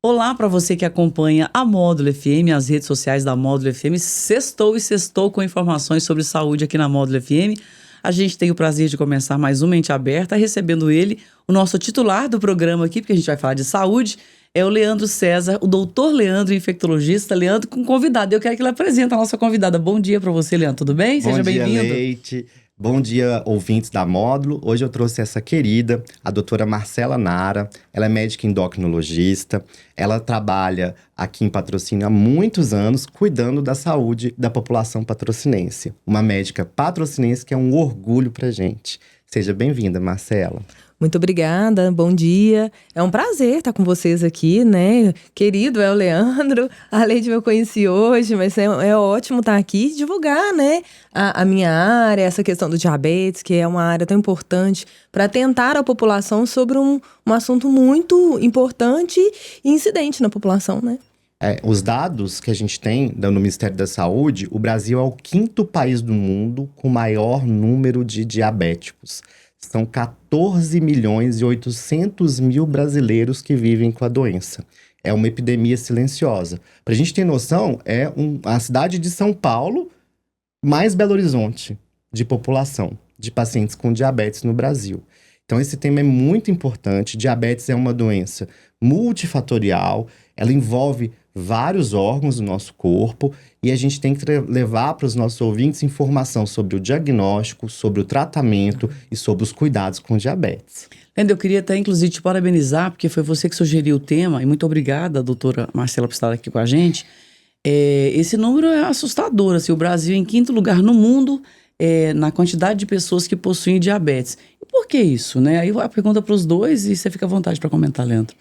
Olá para você que acompanha a Módulo FM, as redes sociais da Módulo FM. Sextou e sextou com informações sobre saúde aqui na Módulo FM. A gente tem o prazer de começar mais uma Mente Aberta, recebendo ele, o nosso titular do programa aqui, porque a gente vai falar de saúde, é o Leandro César, o doutor Leandro, infectologista. Leandro com convidado. Eu quero que ele apresente a nossa convidada. Bom dia para você, Leandro. Tudo bem? Seja bem-vindo. Bom dia, Leite. Bom dia, ouvintes da Módulo. Hoje eu trouxe essa querida, a doutora Marcela Nara. Ela é médica endocrinologista. Ela trabalha aqui em Patrocínio há muitos anos, cuidando da saúde da população patrocinense. Uma médica patrocinense que é um orgulho pra gente. Seja bem-vinda, Marcela. Muito obrigada, bom dia. É um prazer estar com vocês aqui, né? Querido é o Leandro, a Leide eu conheci hoje, mas é ótimo estar aqui e divulgar, né? A minha área, essa questão do diabetes, que é uma área tão importante, para atentar a população sobre um assunto muito importante e incidente na população, né? Os dados que a gente tem no Ministério da Saúde, o Brasil é o 5º país do mundo com maior número de diabéticos. São 14 milhões e 800 mil brasileiros que vivem com a doença. É uma epidemia silenciosa. Para a gente ter noção, a cidade de São Paulo mais Belo Horizonte de população de pacientes com diabetes no Brasil. Então esse tema é muito importante. Diabetes é uma doença multifatorial, ela envolve vários órgãos do nosso corpo e a gente tem que levar para os nossos ouvintes informação sobre o diagnóstico, sobre o tratamento e sobre os cuidados com diabetes. Leandro, eu queria até, inclusive, te parabenizar, porque foi você que sugeriu o tema, e muito obrigada, doutora Marcela, por estar aqui com a gente. Esse número é assustador, assim, o Brasil em 5º lugar no mundo na quantidade de pessoas que possuem diabetes. E por que isso, né? Aí a pergunta para os dois e você fica à vontade para comentar, Leandro.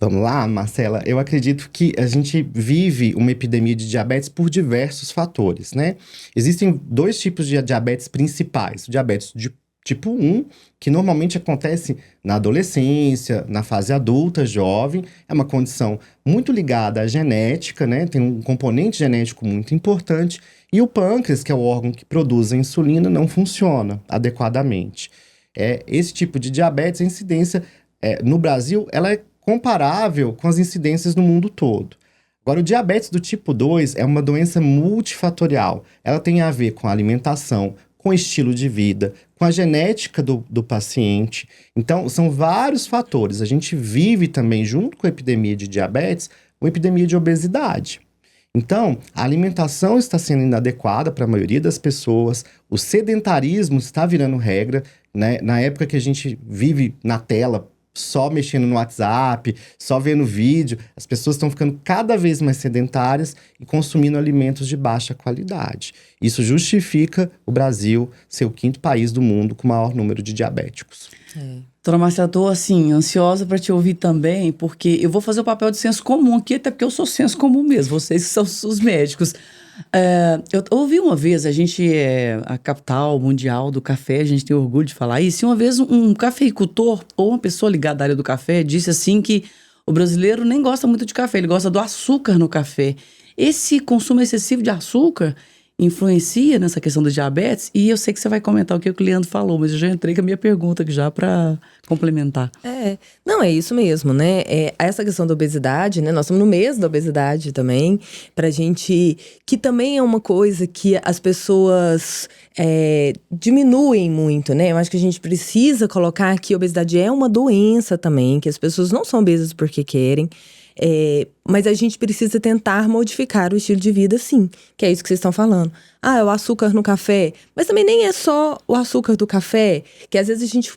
Vamos lá, Marcela. Eu acredito que a gente vive uma epidemia de diabetes por diversos fatores, né? Existem 2 tipos de diabetes principais. O diabetes de tipo 1, que normalmente acontece na adolescência, na fase adulta, jovem. É uma condição muito ligada à genética, né? Tem um componente genético muito importante. E o pâncreas, que é o órgão que produz a insulina, não funciona adequadamente. Esse tipo de diabetes, a incidência no Brasil, ela é comparável com as incidências no mundo todo. Agora, o diabetes do tipo 2 é uma doença multifatorial. Ela tem a ver com a alimentação, com o estilo de vida, com a genética do paciente. Então, são vários fatores. A gente vive também, junto com a epidemia de diabetes, uma epidemia de obesidade. Então, a alimentação está sendo inadequada para a maioria das pessoas, o sedentarismo está virando regra, né? Na época que a gente vive na tela, só mexendo no WhatsApp, só vendo vídeo, as pessoas estão ficando cada vez mais sedentárias e consumindo alimentos de baixa qualidade. Isso justifica o Brasil ser o 5º país do mundo com o maior número de diabéticos. Doutora Marcela, estou assim, ansiosa para te ouvir também, porque eu vou fazer o papel de senso comum aqui, até porque eu sou senso comum mesmo, vocês que são os médicos. Eu ouvi uma vez, a gente é a capital mundial do café, a gente tem orgulho de falar isso, e uma vez um cafeicultor ou uma pessoa ligada à área do café disse assim que o brasileiro nem gosta muito de café, ele gosta do açúcar no café. Esse consumo excessivo de açúcar influencia nessa questão do diabetes? E eu sei que você vai comentar o que o Leandro falou, mas eu já entrei com a minha pergunta aqui já para complementar. Não, é isso mesmo, né? Essa questão da obesidade, né? Nós estamos no mês da obesidade também, pra gente, que também é uma coisa que as pessoas diminuem muito, né? Eu acho que a gente precisa colocar que a obesidade é uma doença também, que as pessoas não são obesas porque querem. Mas a gente precisa tentar modificar o estilo de vida, sim, que é isso que vocês estão falando. É o açúcar no café, mas também nem é só o açúcar do café, que às vezes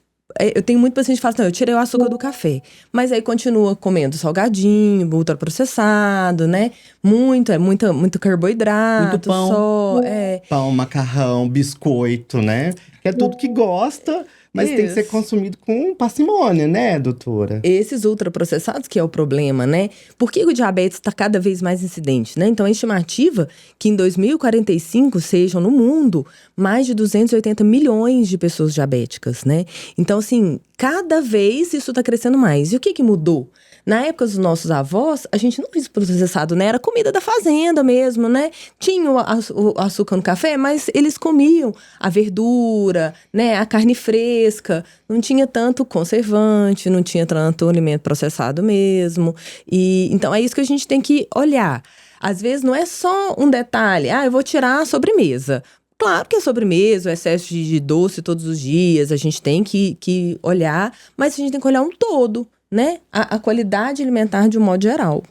eu tenho muito paciente que fala assim, eu tirei o açúcar do café, mas aí continua comendo salgadinho, ultraprocessado, né? Muito carboidrato, muito pão. só. Pão, macarrão, biscoito, né? Que é tudo que gosta, mas tem que ser consumido com parcimônia, né, doutora? Esses ultraprocessados que é o problema, né? Por que o diabetes está cada vez mais incidente, né? Então, a estimativa que em 2045 sejam no mundo mais de 280 milhões de pessoas diabéticas, né? Então, assim, cada vez isso está crescendo mais. E o que mudou? Na época dos nossos avós, a gente não fez processado, né? Era comida da fazenda mesmo, né? Tinha o açúcar no café, mas eles comiam a verdura, né? A carne fresca. fresca, não tinha tanto conservante, não tinha tanto alimento processado mesmo. E então é isso que a gente tem que olhar. Às vezes não é só um detalhe, eu vou tirar a sobremesa. Claro que a sobremesa, o excesso de doce todos os dias, a gente tem que olhar, mas a gente tem que olhar um todo, né? A qualidade alimentar de um modo geral.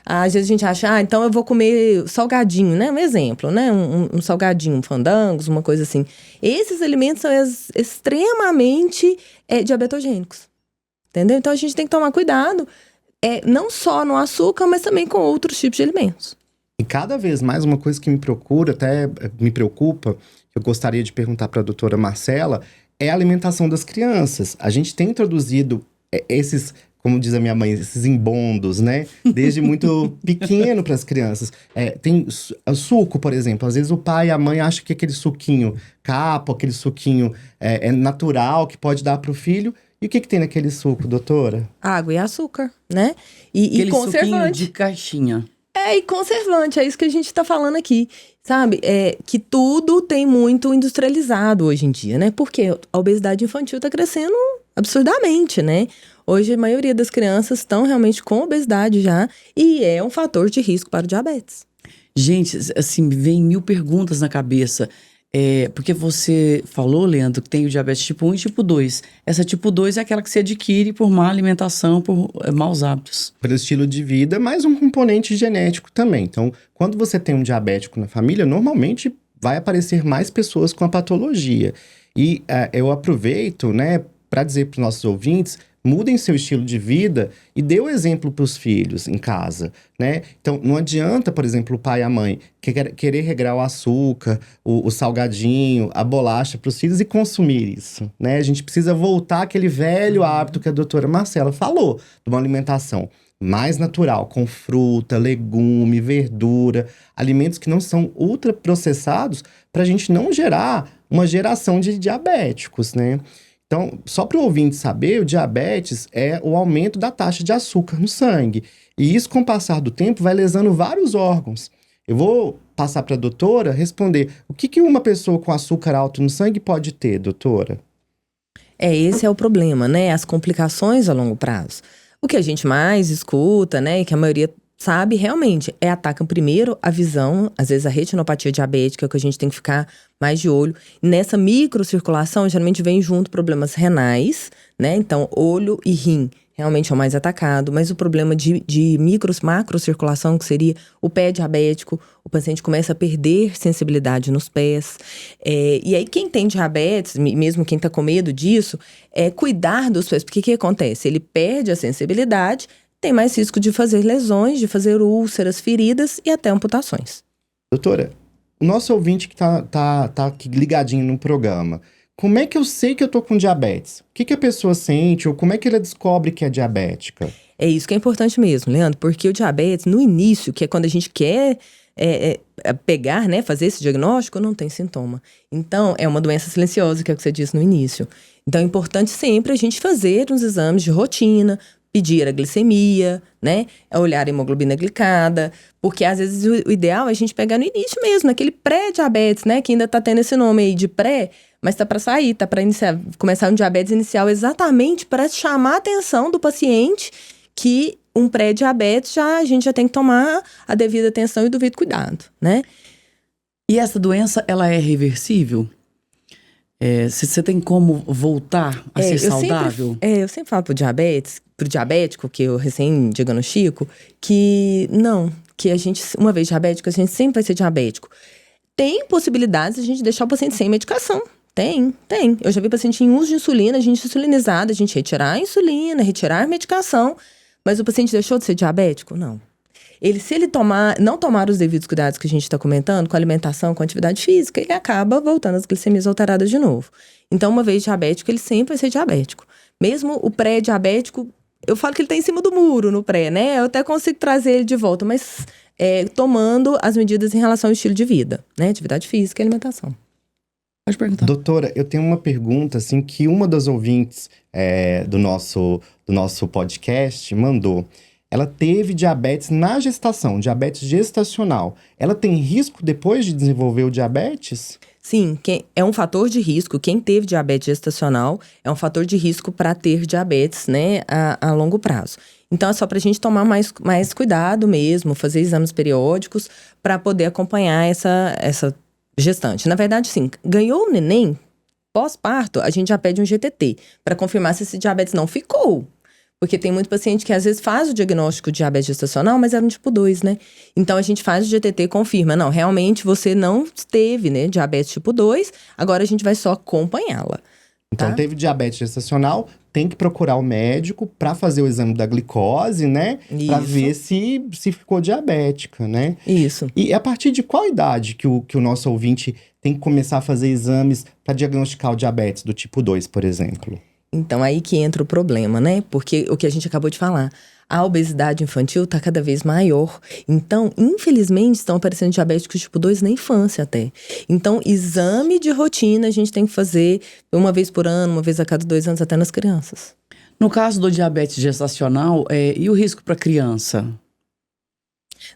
Às vezes a gente acha, então eu vou comer salgadinho, né? Um exemplo, né? Um salgadinho, um fandangos, uma coisa assim. Esses alimentos são extremamente diabetogênicos, entendeu? Então a gente tem que tomar cuidado, não só no açúcar, mas também com outros tipos de alimentos. E cada vez mais uma coisa que me preocupa, que eu gostaria de perguntar para a doutora Marcela, é a alimentação das crianças. A gente tem introduzido esses, como diz a minha mãe, esses embondos, né? Desde muito pequeno para as crianças. Tem suco, por exemplo. Às vezes o pai e a mãe acham que aquele suquinho capo, aquele suquinho é natural, que pode dar para o filho. E o que tem naquele suco, doutora? Água e açúcar, né? E conservante. Suquinho de caixinha. E conservante, é isso que a gente tá falando aqui, sabe? Que tudo tem muito industrializado hoje em dia, né? Porque a obesidade infantil tá crescendo absurdamente, né? Hoje a maioria das crianças estão realmente com obesidade já e é um fator de risco para o diabetes. Gente, assim, vem 1000 perguntas na cabeça. Porque você falou, Leandro, que tem o diabetes tipo 1 e tipo 2. Essa tipo 2 é aquela que se adquire por má alimentação, por maus hábitos. Pelo estilo de vida, mais um componente genético também. Então, quando você tem um diabético na família, normalmente vai aparecer mais pessoas com a patologia. E eu aproveito, né, para dizer para os nossos ouvintes, mudem seu estilo de vida e dê o exemplo para os filhos em casa, né? Então, não adianta, por exemplo, o pai e a mãe querer regrar o açúcar, o salgadinho, a bolacha para os filhos e consumir isso, né? A gente precisa voltar àquele velho hábito que a doutora Marcela falou, de uma alimentação mais natural, com fruta, legume, verdura, alimentos que não são ultraprocessados, para a gente não gerar uma geração de diabéticos, né? Então, só para o ouvinte saber, o diabetes é o aumento da taxa de açúcar no sangue. E isso, com o passar do tempo, vai lesando vários órgãos. Eu vou passar para a doutora responder. O que uma pessoa com açúcar alto no sangue pode ter, doutora? Esse é o problema, né? As complicações a longo prazo. O que a gente mais escuta, né? E que a maioria sabe, realmente, atacam primeiro a visão, às vezes a retinopatia diabética, que a gente tem que ficar mais de olho. Nessa microcirculação, geralmente vem junto problemas renais, né? Então, olho e rim realmente é o mais atacado, mas o problema de macrocirculação, que seria o pé diabético, o paciente começa a perder sensibilidade nos pés. E aí, quem tem diabetes, mesmo quem está com medo disso, cuidar dos pés, porque o que acontece? Ele perde a sensibilidade, tem mais risco de fazer lesões, de fazer úlceras, feridas e até amputações. Doutora, o nosso ouvinte que tá aqui ligadinho no programa, como é que eu sei que eu tô com diabetes? O que a pessoa sente ou como é que ela descobre que é diabética? É isso que é importante mesmo, Leandro, porque o diabetes, no início, que é quando a gente quer pegar, né, fazer esse diagnóstico, não tem sintoma. Então, é uma doença silenciosa, que é o que você disse no início. Então, é importante sempre a gente fazer uns exames de rotina, pedir a glicemia, né? Olhar a hemoglobina glicada, porque às vezes o ideal é a gente pegar no início mesmo, naquele pré-diabetes, né? Que ainda tá tendo esse nome aí de pré, mas tá para sair, tá para começar um diabetes inicial exatamente para chamar a atenção do paciente que um pré-diabetes a gente já tem que tomar a devida atenção e o devido cuidado, né? E essa doença, ela é reversível? Você tem como voltar a ser saudável? Eu sempre falo pro diabético, que eu recém-diagnostico, que não, que a gente, uma vez diabético, a gente sempre vai ser diabético. Tem possibilidades de a gente deixar o paciente sem medicação. Tem. Eu já vi paciente em uso de insulina, a gente insulinizada, a gente retirar a insulina, retirar a medicação, mas o paciente deixou de ser diabético? Não. Se ele não tomar os devidos cuidados que a gente está comentando, com alimentação, com atividade física, ele acaba voltando às glicemias alteradas de novo. Então, uma vez diabético, ele sempre vai ser diabético. Mesmo o pré-diabético, eu falo que ele está em cima do muro no pré, né? Eu até consigo trazer ele de volta, mas tomando as medidas em relação ao estilo de vida, né? Atividade física e alimentação. Pode perguntar. Doutora, eu tenho uma pergunta, assim, que uma das ouvintes do nosso podcast mandou. ela teve diabetes na gestação, diabetes gestacional, ela tem risco depois de desenvolver o diabetes? Sim, é um fator de risco. Quem teve diabetes gestacional é um fator de risco para ter diabetes, né, a longo prazo. Então, é só para a gente tomar mais cuidado mesmo, fazer exames periódicos para poder acompanhar essa gestante. Na verdade, sim, ganhou o neném, pós-parto, a gente já pede um GTT para confirmar se esse diabetes não ficou. Porque tem muito paciente que às vezes faz o diagnóstico de diabetes gestacional, mas era um tipo 2, né? Então a gente faz o GTT e confirma, não, realmente você não teve, né, diabetes tipo 2, agora a gente vai só acompanhá-la. Então, teve diabetes gestacional, tem que procurar o médico para fazer o exame da glicose, né? Para ver se ficou diabética, né? Isso. E a partir de qual idade que o nosso ouvinte tem que começar a fazer exames para diagnosticar o diabetes do tipo 2, por exemplo? Então, aí que entra o problema, né? Porque o que a gente acabou de falar, a obesidade infantil está cada vez maior. Então, infelizmente, estão aparecendo diabéticos tipo 2 na infância até. Então, exame de rotina a gente tem que fazer uma vez por ano, uma vez a cada 2 anos, até nas crianças. No caso do diabetes gestacional, e o risco para criança?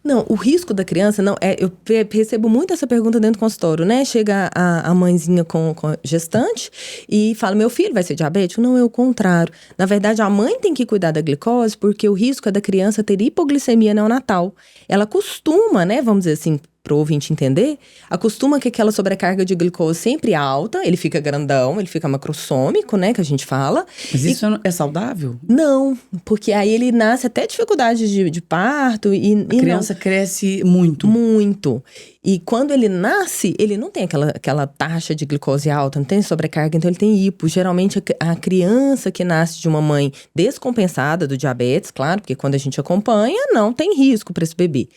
Não, o risco da criança, não, eu recebo muito essa pergunta dentro do consultório, né? Chega a mãezinha com gestante e fala, meu filho vai ser diabético? Não, é o contrário. Na verdade, a mãe tem que cuidar da glicose porque o risco é da criança ter hipoglicemia neonatal. Ela costuma, né, vamos dizer assim, para o ouvinte entender, acostuma que aquela sobrecarga de glicose sempre alta, ele fica grandão, ele fica macrossômico, né, que a gente fala. Mas isso é saudável? Não, porque aí ele nasce até dificuldade de parto e a criança cresce muito. Muito. E quando ele nasce, ele não tem aquela taxa de glicose alta, não tem sobrecarga, então ele tem hipo. Geralmente a criança que nasce de uma mãe descompensada do diabetes, claro, porque quando a gente acompanha, não tem risco para esse bebê.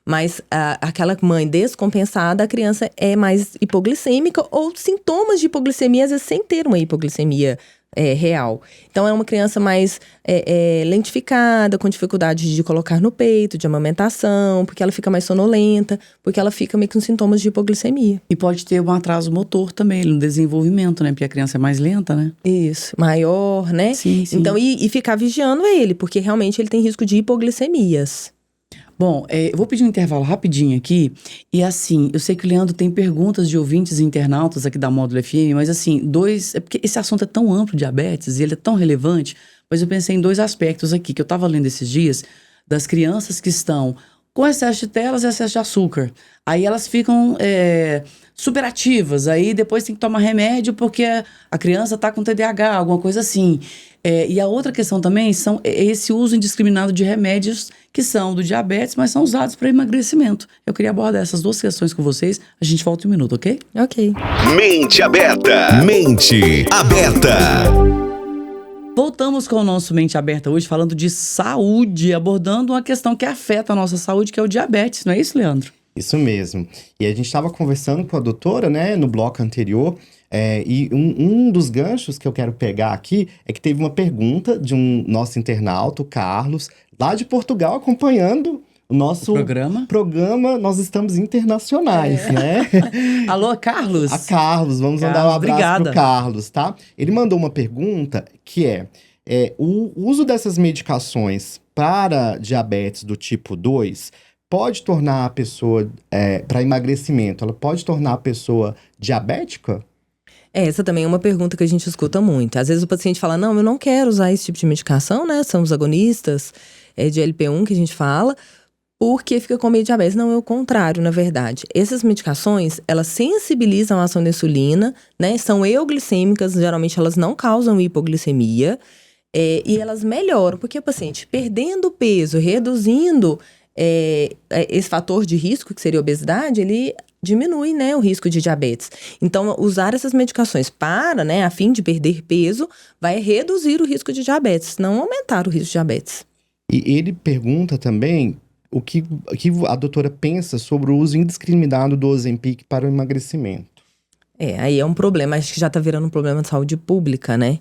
Mas aquela mãe descompensada, a criança é mais hipoglicêmica ou sintomas de hipoglicemia, às vezes sem ter uma hipoglicemia real. Então, é uma criança mais lentificada, com dificuldade de colocar no peito, de amamentação, porque ela fica mais sonolenta, porque ela fica meio com sintomas de hipoglicemia. E pode ter um atraso motor também, no desenvolvimento, né? Porque a criança é mais lenta, né? Isso, maior, né? Sim, sim. Então, e ficar vigiando ele, porque realmente ele tem risco de hipoglicemias. Bom, eu vou pedir um intervalo rapidinho aqui. E assim, eu sei que o Leandro tem perguntas de ouvintes e internautas aqui da Módulo FM, mas assim, é porque esse assunto é tão amplo, diabetes, e ele é tão relevante, mas eu pensei em 2 aspectos aqui, que eu estava lendo esses dias, das crianças que estão com excesso de telas e excesso de açúcar. Aí elas ficam superativas, aí depois tem que tomar remédio porque a criança está com TDAH, alguma coisa assim. E a outra questão também é esse uso indiscriminado de remédios que são do diabetes, mas são usados para emagrecimento. Eu queria abordar essas 2 questões com vocês. A gente volta em um minuto, ok? Ok. Mente aberta. Mente aberta. Voltamos com o nosso Mente Aberta hoje, falando de saúde, abordando uma questão que afeta a nossa saúde, que é o diabetes. Não é isso, Leandro? Isso mesmo. E a gente estava conversando com a doutora, né, no bloco anterior, e um dos ganchos que eu quero pegar aqui é que teve uma pergunta de um nosso internauta, o Carlos, lá de Portugal, acompanhando o nosso programa. Nós estamos internacionais, né? Alô, Carlos? A Carlos, vamos mandar um abraço pro Carlos, tá? Ele mandou uma pergunta que o uso dessas medicações para diabetes do tipo 2 pode tornar a pessoa, para emagrecimento, ela pode tornar a pessoa diabética? Essa também é uma pergunta que a gente escuta muito. Às vezes o paciente fala, não, eu não quero usar esse tipo de medicação, né? São os agonistas de LP1 que a gente fala, porque fica com medo de diabetes. Não, é o contrário, na verdade. Essas medicações, elas sensibilizam a ação da insulina, né? São euglicêmicas, geralmente elas não causam hipoglicemia, e elas melhoram, porque o paciente perdendo peso, reduzindo esse fator de risco, que seria a obesidade, ele diminui, né, o risco de diabetes. Então, usar essas medicações a fim de perder peso, vai reduzir o risco de diabetes, não aumentar o risco de diabetes. E ele pergunta também o que a doutora pensa sobre o uso indiscriminado do Ozempic para o emagrecimento. Aí é um problema, acho que já tá virando um problema de saúde pública, né?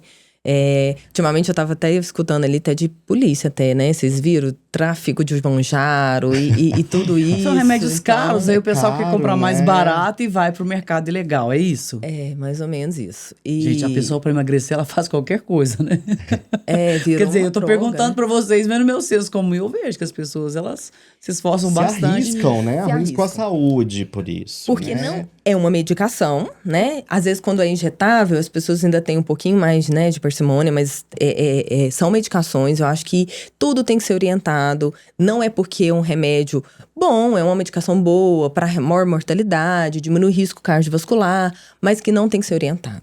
Ultimamente eu tava até escutando ali, até de polícia até, né? Vocês viram? tráfico de manjaro e tudo isso. São remédios então, caros, aí o pessoal quer caro, comprar mais né? barato e vai pro mercado ilegal, é isso? É, mais ou menos isso. E, Gente, a pessoa pra emagrecer, ela faz qualquer coisa, né? virou Quer dizer, uma eu tô droga, perguntando né? pra vocês, mas no meu senso como eu vejo que as pessoas, elas se esforçam Se bastante. arriscam, né? Se Arriscam a arriscam. saúde por isso. Porque né? não é uma medicação, né? Às vezes, quando é injetável, as pessoas ainda têm um pouquinho mais, né, de parcimônia, mas são medicações. Eu acho que tudo tem que ser orientado. Não é porque é um remédio bom, é uma medicação boa para maior mortalidade, diminui o risco cardiovascular, mas que não tem que ser orientada.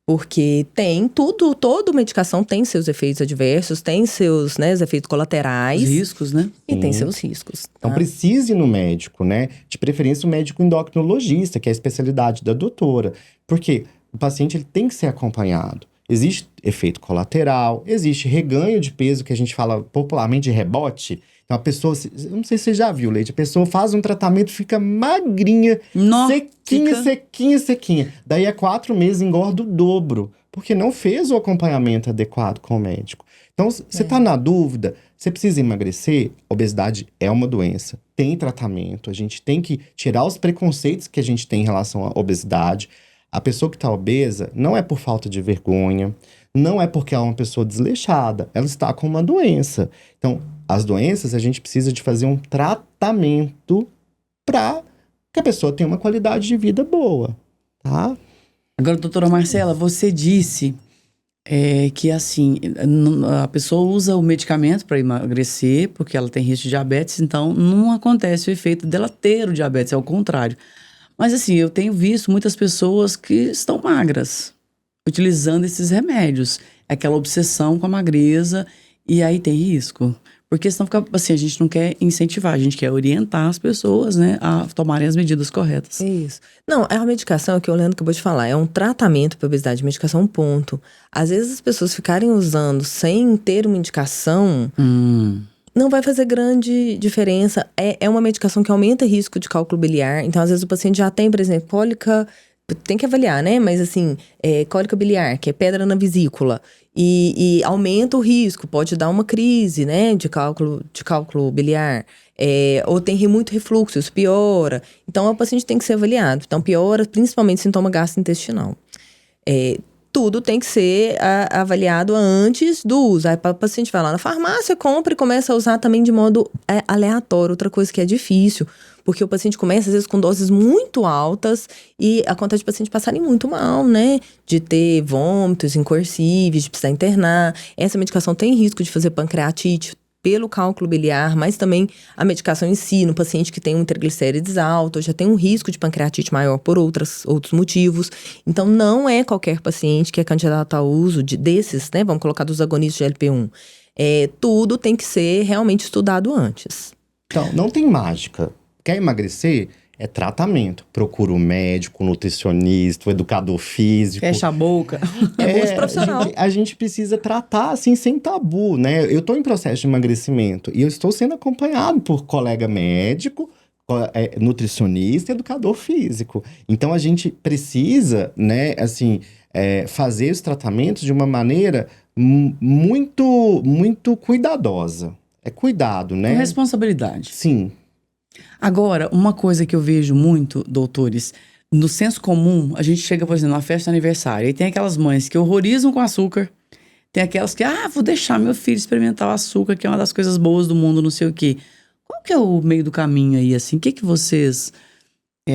Porque tem tudo, toda medicação tem seus efeitos adversos, tem seus, né, os efeitos colaterais. Os riscos, né? E tem Sim. seus riscos. Então tá? precise ir no médico, né? De preferência o médico endocrinologista, que é a especialidade da doutora. Porque o paciente ele tem que ser acompanhado. Existe efeito colateral, existe reganho de peso, que a gente fala popularmente de rebote. Então a pessoa, eu não sei se você já viu, Leite, a pessoa faz um tratamento, fica magrinha, Nossa, sequinha, fica- sequinha, sequinha. Daí a 4 meses engorda o dobro, porque não fez o acompanhamento adequado com o médico. Então, você está na dúvida, você precisa emagrecer? Obesidade é uma doença, tem tratamento, a gente tem que tirar os preconceitos que a gente tem em relação à obesidade. A pessoa que está obesa não é por falta de vergonha, não é porque ela é uma pessoa desleixada, ela está com uma doença. Então, as doenças, a gente precisa de fazer um tratamento para que a pessoa tenha uma qualidade de vida boa, tá? Agora, doutora Marcela, você disse que assim, a pessoa usa o medicamento para emagrecer porque ela tem risco de diabetes, então não acontece o efeito dela ter o diabetes, é o contrário. Mas assim, eu tenho visto muitas pessoas que estão magras, utilizando esses remédios. É aquela obsessão com a magreza, e aí tem risco. Porque senão fica assim, a gente não quer incentivar, a gente quer orientar as pessoas, né, a tomarem as medidas corretas. Isso. Não, é a medicação que o Leandro acabou de falar, é um tratamento para obesidade, medicação ponto. Às vezes as pessoas ficarem usando sem ter uma indicação, não vai fazer grande diferença. É uma medicação que aumenta o risco de cálculo biliar, então às vezes o paciente já tem, por exemplo, cólica, tem que avaliar, né? Mas assim, cólica biliar, que é pedra na vesícula, e aumenta o risco, pode dar uma crise, né, de cálculo biliar. Ou tem muito refluxo, isso piora. Então, o paciente tem que ser avaliado. Então, piora principalmente sintoma gastrointestinal. Tudo tem que ser avaliado antes do uso. Aí o paciente vai lá na farmácia, compra e começa a usar também de modo aleatório. Outra coisa que é difícil, porque o paciente começa, às vezes, com doses muito altas e acontece de paciente passarem muito mal, né? De ter vômitos incoercíveis, de precisar internar. Essa medicação tem risco de fazer pancreatite pelo cálculo biliar, mas também a medicação em si, no paciente que tem um triglicérides alto, já tem um risco de pancreatite maior por outros motivos. Então, não é qualquer paciente que é candidato ao uso desses, né? Vamos colocar dos agonistas de GLP-1. Tudo tem que ser realmente estudado antes. Então, não tem mágica. Quer emagrecer? É tratamento. Procura o médico, o nutricionista, o educador físico. Fecha a boca. Uso profissional. A gente precisa tratar assim, sem tabu, né? Eu estou em processo de emagrecimento e eu estou sendo acompanhado por colega médico, nutricionista e educador físico. Então, a gente precisa, né, assim, fazer os tratamentos de uma maneira muito, muito cuidadosa. É cuidado, né? Com responsabilidade. Sim. Agora, uma coisa que eu vejo muito, doutores, no senso comum, a gente chega, por exemplo, numa festa de aniversário, e tem aquelas mães que horrorizam com açúcar, tem aquelas que, vou deixar meu filho experimentar o açúcar, que é uma das coisas boas do mundo, não sei o quê. Qual que é o meio do caminho aí, assim? O que vocês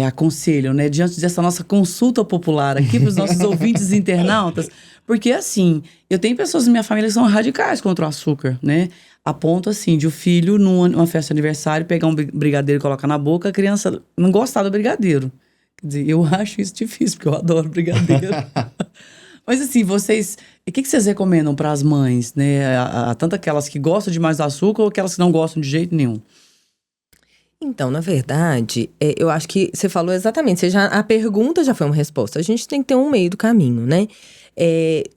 aconselham, né? Diante dessa nossa consulta popular aqui para os nossos ouvintes internautas? Porque, assim, eu tenho pessoas na minha família que são radicais contra o açúcar, né? A ponto, assim, de o filho, numa festa de aniversário, pegar um brigadeiro e colocar na boca, a criança não gostar do brigadeiro. Quer dizer, eu acho isso difícil, porque eu adoro brigadeiro. Mas, assim, vocês... O que vocês recomendam para as mães, né? Tanto aquelas que gostam demais do açúcar ou aquelas que não gostam de jeito nenhum? Então, na verdade, eu acho que você falou exatamente. A pergunta já foi uma resposta. A gente tem que ter um meio do caminho, né?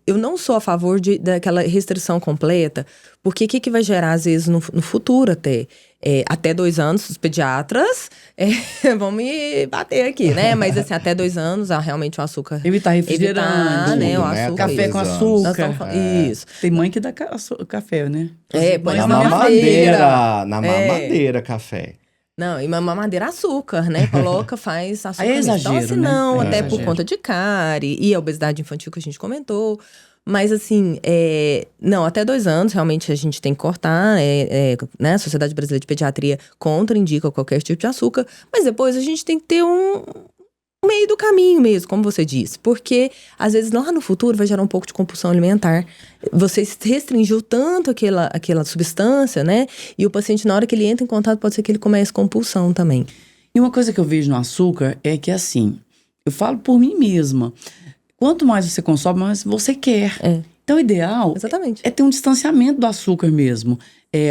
Eu não sou a favor daquela restrição completa, porque o que vai gerar, às vezes, no futuro até 2 anos, os pediatras vão me bater aqui, né? Mas assim, até 2 anos, realmente o açúcar. Evitar refrigerante, né? O tudo, né? açúcar. café Até com 2 açúcar. Isso. Tem mãe que dá café, né? Põe Na na mamadeira, mamadeira. café. Não, e mamadeira açúcar, né? Faz açúcar Aí é mesmo. Então, exagero, assim, né? não, É até por exagero. conta de cárie e a obesidade infantil que a gente comentou. Mas, assim, não, até 2 anos, realmente, a gente tem que cortar, né? A Sociedade Brasileira de Pediatria contraindica qualquer tipo de açúcar. Mas depois a gente tem que ter um meio do caminho mesmo, como você disse. Porque, às vezes, lá no futuro vai gerar um pouco de compulsão alimentar. Você restringiu tanto aquela substância, né? E o paciente, na hora que ele entra em contato, pode ser que ele comece compulsão também. E uma coisa que eu vejo no açúcar é que, assim, eu falo por mim mesma. Quanto mais você consome, mais você quer. Então, o ideal Exatamente. é ter um distanciamento do açúcar mesmo.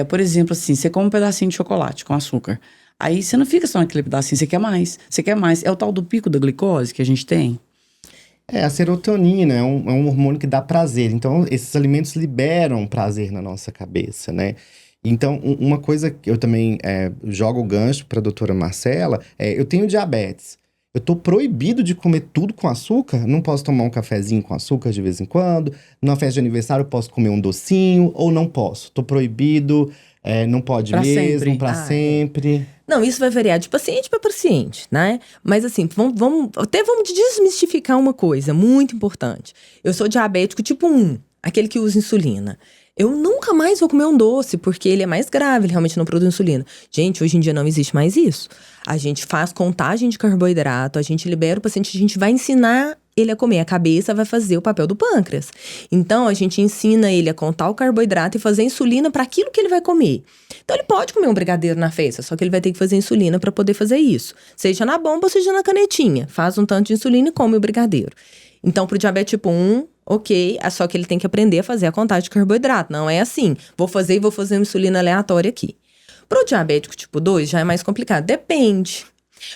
Por exemplo, assim, você come um pedacinho de chocolate com açúcar. Aí você não fica só naquele pedacinho, você quer mais. Você quer mais. É o tal do pico da glicose que a gente tem. A serotonina é um hormônio que dá prazer. Então, esses alimentos liberam prazer na nossa cabeça, né? Então, uma coisa que eu também jogo o gancho para a doutora Marcela, eu tenho diabetes. Eu tô proibido de comer tudo com açúcar? Não posso tomar um cafezinho com açúcar de vez em quando? Numa festa de aniversário eu posso comer um docinho ou não posso? Tô proibido, não pode Pra mesmo, sempre. pra sempre. Não, isso vai variar de paciente para paciente, né? Mas assim, vamos desmistificar uma coisa muito importante. Eu sou diabético tipo 1, aquele que usa insulina. Eu nunca mais vou comer um doce, porque ele é mais grave, ele realmente não produz insulina. Gente, hoje em dia não existe mais isso. A gente faz contagem de carboidrato, a gente libera o paciente, a gente vai ensinar ele a comer. A cabeça vai fazer o papel do pâncreas. Então, a gente ensina ele a contar o carboidrato e fazer insulina para aquilo que ele vai comer. Então, ele pode comer um brigadeiro na festa, só que ele vai ter que fazer insulina para poder fazer isso. Seja na bomba, seja na canetinha. Faz um tanto de insulina e come o brigadeiro. Então, pro diabetes tipo 1, ok, só que ele tem que aprender a fazer a contagem de carboidrato. Não é assim, vou fazer uma insulina aleatória aqui. Pro diabético tipo 2 já é mais complicado, depende.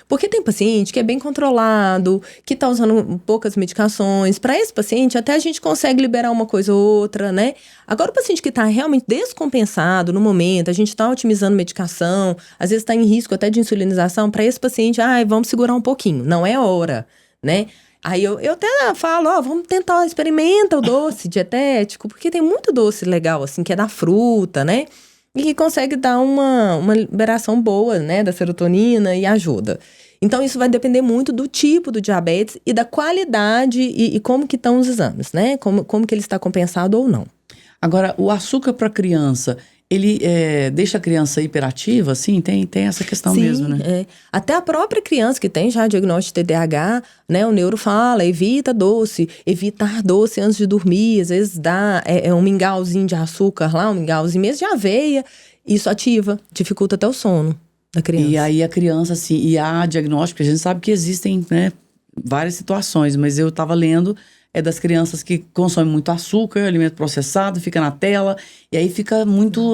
Porque tem paciente que é bem controlado, que tá usando poucas medicações. Para esse paciente, até a gente consegue liberar uma coisa ou outra, né? Agora, o paciente que tá realmente descompensado no momento, a gente tá otimizando medicação, às vezes tá em risco até de insulinização, para esse paciente, vamos segurar um pouquinho, não é hora, né? Aí eu até falo, vamos tentar, experimenta o doce dietético, porque tem muito doce legal, assim, que é da fruta, né? E que consegue dar uma liberação boa, né, da serotonina e ajuda. Então, isso vai depender muito do tipo do diabetes e da qualidade e como que estão os exames, né? Como que ele está compensado ou não. Agora, o açúcar para criança, ele deixa a criança hiperativa, assim? Tem essa questão mesmo, né? Até a própria criança que tem já diagnóstico de TDAH, né? O neuro fala, evitar doce antes de dormir. Às vezes dá um mingauzinho de açúcar lá, um mingauzinho mesmo de aveia. Isso ativa, dificulta até o sono da criança. E aí a criança, assim, e há diagnóstico, a gente sabe que existem, né, várias situações, mas eu estava lendo das crianças que consomem muito açúcar, alimento processado, fica na tela, e aí fica muito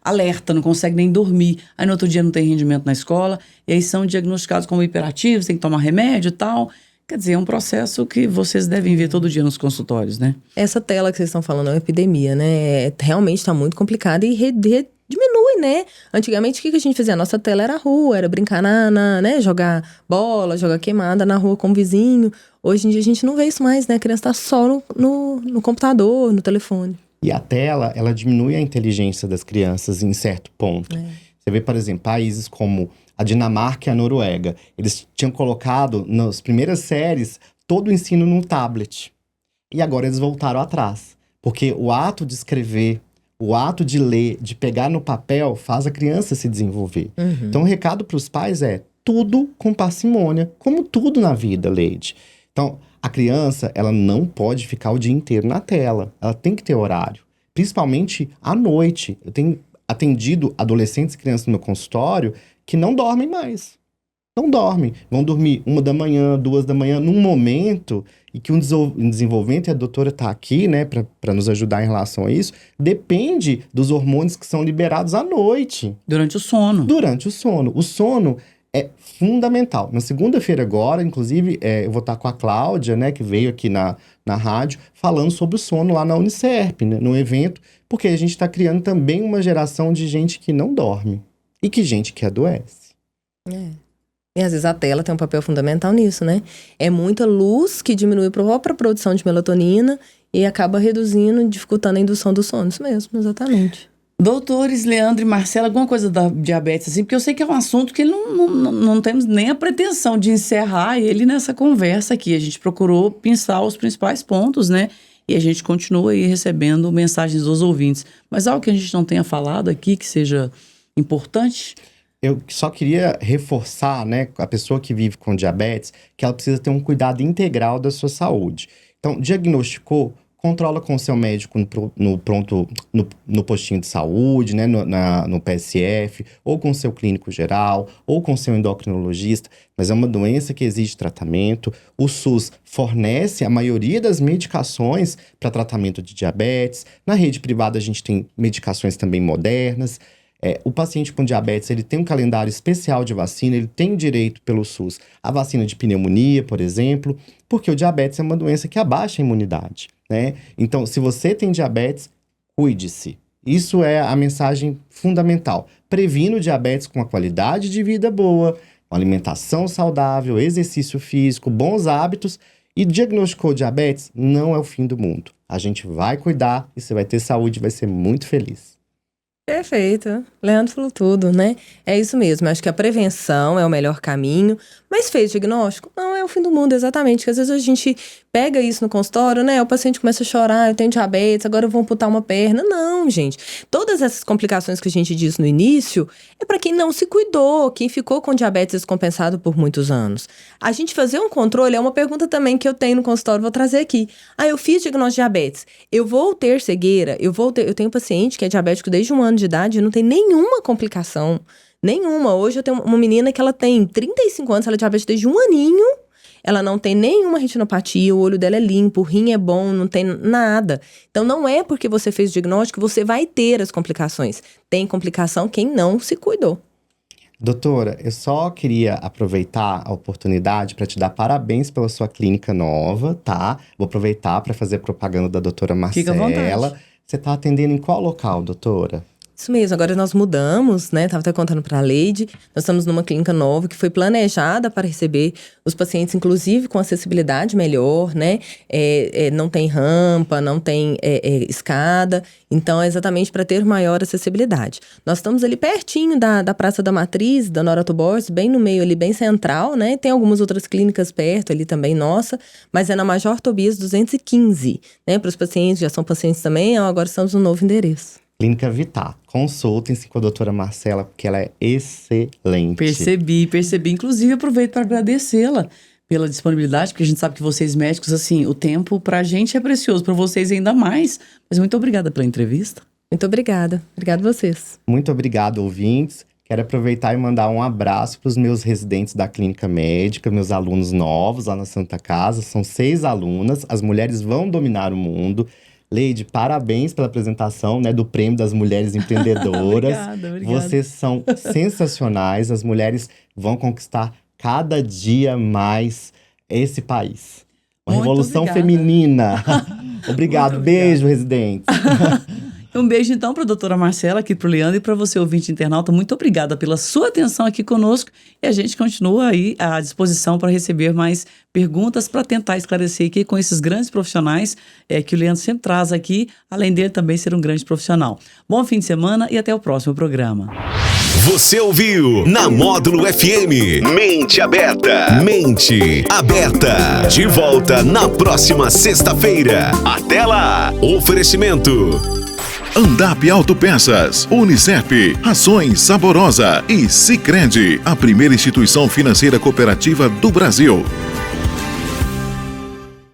alerta, não consegue nem dormir. Aí no outro dia não tem rendimento na escola, e aí são diagnosticados como hiperativos, tem que tomar remédio e tal. Quer dizer, é um processo que vocês devem ver todo dia nos consultórios, né? Essa tela que vocês estão falando é uma epidemia, né? Realmente está muito complicada e diminui, né? Antigamente, o que a gente fazia? A nossa tela era a rua, era brincar né? Jogar bola, jogar queimada na rua com o vizinho. Hoje em dia a gente não vê isso mais, né? A criança tá só no computador, no telefone. E a tela, ela diminui a inteligência das crianças em certo ponto. Você vê, por exemplo, países como a Dinamarca e a Noruega. Eles tinham colocado nas primeiras séries todo o ensino num tablet. E agora eles voltaram atrás. Porque o ato de escrever, o ato de ler, de pegar no papel, faz a criança se desenvolver. Então o recado para os pais é tudo com parcimônia, como tudo na vida, Leide. Então, a criança, ela não pode ficar o dia inteiro na tela. Ela tem que ter horário. Principalmente à noite. Eu tenho atendido adolescentes e crianças no meu consultório que não dormem mais. não dormem. Vão dormir 1 da manhã, 2 da manhã, num momento e que um desenvolvimento, e a doutora está aqui, né, para nos ajudar em relação a isso, depende dos hormônios que são liberados à noite. Durante o sono. Durante o sono. O sono é fundamental. Na segunda-feira agora, inclusive, eu vou estar com a Cláudia, né, que veio aqui na rádio, falando sobre o sono lá na Unicerp, né, no evento, porque a gente está criando também uma geração de gente que não dorme e que gente que adoece. E às vezes a tela tem um papel fundamental nisso, né? É muita luz que diminui a própria produção de melatonina e acaba reduzindo e dificultando a indução do sono. Isso mesmo, exatamente. Doutores Leandro e Marcela, alguma coisa da diabetes assim? Porque eu sei que é um assunto que não temos nem a pretensão de encerrar ele nessa conversa aqui. A gente procurou pensar os principais pontos, né? E a gente continua aí recebendo mensagens dos ouvintes. Mas algo que a gente não tenha falado aqui que seja importante? Eu só queria reforçar, né, a pessoa que vive com diabetes, que ela precisa ter um cuidado integral da sua saúde. Então, diagnosticou, controla com o seu médico no postinho de saúde, né, no PSF, ou com o seu clínico geral, ou com o seu endocrinologista, mas é uma doença que exige tratamento. O SUS fornece a maioria das medicações para tratamento de diabetes. Na rede privada a gente tem medicações também modernas. O paciente com diabetes, ele tem um calendário especial de vacina, ele tem direito pelo SUS à vacina de pneumonia, por exemplo, porque o diabetes é uma doença que abaixa a imunidade, né? Então, se você tem diabetes, cuide-se. Isso é a mensagem fundamental. Previna o diabetes com uma qualidade de vida boa, com alimentação saudável, exercício físico, bons hábitos. E diagnosticou diabetes, não é o fim do mundo. A gente vai cuidar e você vai ter saúde e vai ser muito feliz. Perfeito. Leandro falou tudo, né? É isso mesmo. Acho que a prevenção é o melhor caminho. Mas fez diagnóstico? Não é o fim do mundo, exatamente. Porque às vezes a gente pega isso no consultório, né? O paciente começa a chorar, eu tenho diabetes, agora eu vou amputar uma perna. Não, gente. Todas essas complicações que a gente disse no início é para quem não se cuidou, quem ficou com diabetes descompensado por muitos anos. A gente fazer um controle é uma pergunta também que eu tenho no consultório, vou trazer aqui. Eu fiz diagnóstico de diabetes. Eu vou ter cegueira? Eu tenho um paciente que é diabético desde 1 ano de idade e não tem nenhuma complicação. Nenhuma. Hoje eu tenho uma menina que ela tem 35 anos, ela é diabética desde 1 aninho, ela não tem nenhuma retinopatia, o olho dela é limpo, o rim é bom, não tem nada. Então não é porque você fez o diagnóstico que você vai ter as complicações. Tem complicação quem não se cuidou. Doutora, eu só queria aproveitar a oportunidade para te dar parabéns pela sua clínica nova, tá? Vou aproveitar para fazer propaganda da doutora Marcela. Fica à vontade. Você está atendendo em qual local, doutora? Isso mesmo, agora nós mudamos, né? Tava até contando para a Leide. Nós estamos numa clínica nova que foi planejada para receber os pacientes, inclusive com acessibilidade melhor, né? Não tem rampa, não tem escada. Então, é exatamente para ter maior acessibilidade. Nós estamos ali pertinho da Praça da Matriz, da Nora Borges, bem no meio ali, bem central, né? Tem algumas outras clínicas perto ali também, nossa. Mas é na Major Tobias 215, né? Para os pacientes, já são pacientes também, agora estamos no novo endereço. Clínica Vitar. Consultem-se com a doutora Marcela, porque ela é excelente. Percebi. Inclusive, aproveito para agradecê-la pela disponibilidade, porque a gente sabe que vocês médicos, assim, o tempo pra gente é precioso, para vocês ainda mais. Mas muito obrigada pela entrevista. Muito obrigada. Obrigada a vocês. Muito obrigado, ouvintes. Quero aproveitar e mandar um abraço para os meus residentes da clínica médica, meus alunos novos lá na Santa Casa. São 6 alunas. As mulheres vão dominar o mundo. Leide, parabéns pela apresentação, né, do Prêmio das Mulheres Empreendedoras. Obrigada. Vocês são sensacionais. As mulheres vão conquistar cada dia mais esse país. Uma Muito revolução obrigada. feminina. Obrigado. Beijo, residentes. Um beijo, então, para a doutora Marcela, aqui para o Leandro e para você, ouvinte internauta. Muito obrigada pela sua atenção aqui conosco. E a gente continua aí à disposição para receber mais perguntas para tentar esclarecer aqui com esses grandes profissionais que o Leandro sempre traz aqui, além dele também ser um grande profissional. Bom fim de semana e até o próximo programa. Você ouviu na Módulo FM Mente Aberta. Mente Aberta. De volta na próxima sexta-feira. Até lá. Oferecimento Andap Autopeças, Unicerp, Rações Saborosa e Sicredi, a primeira instituição financeira cooperativa do Brasil.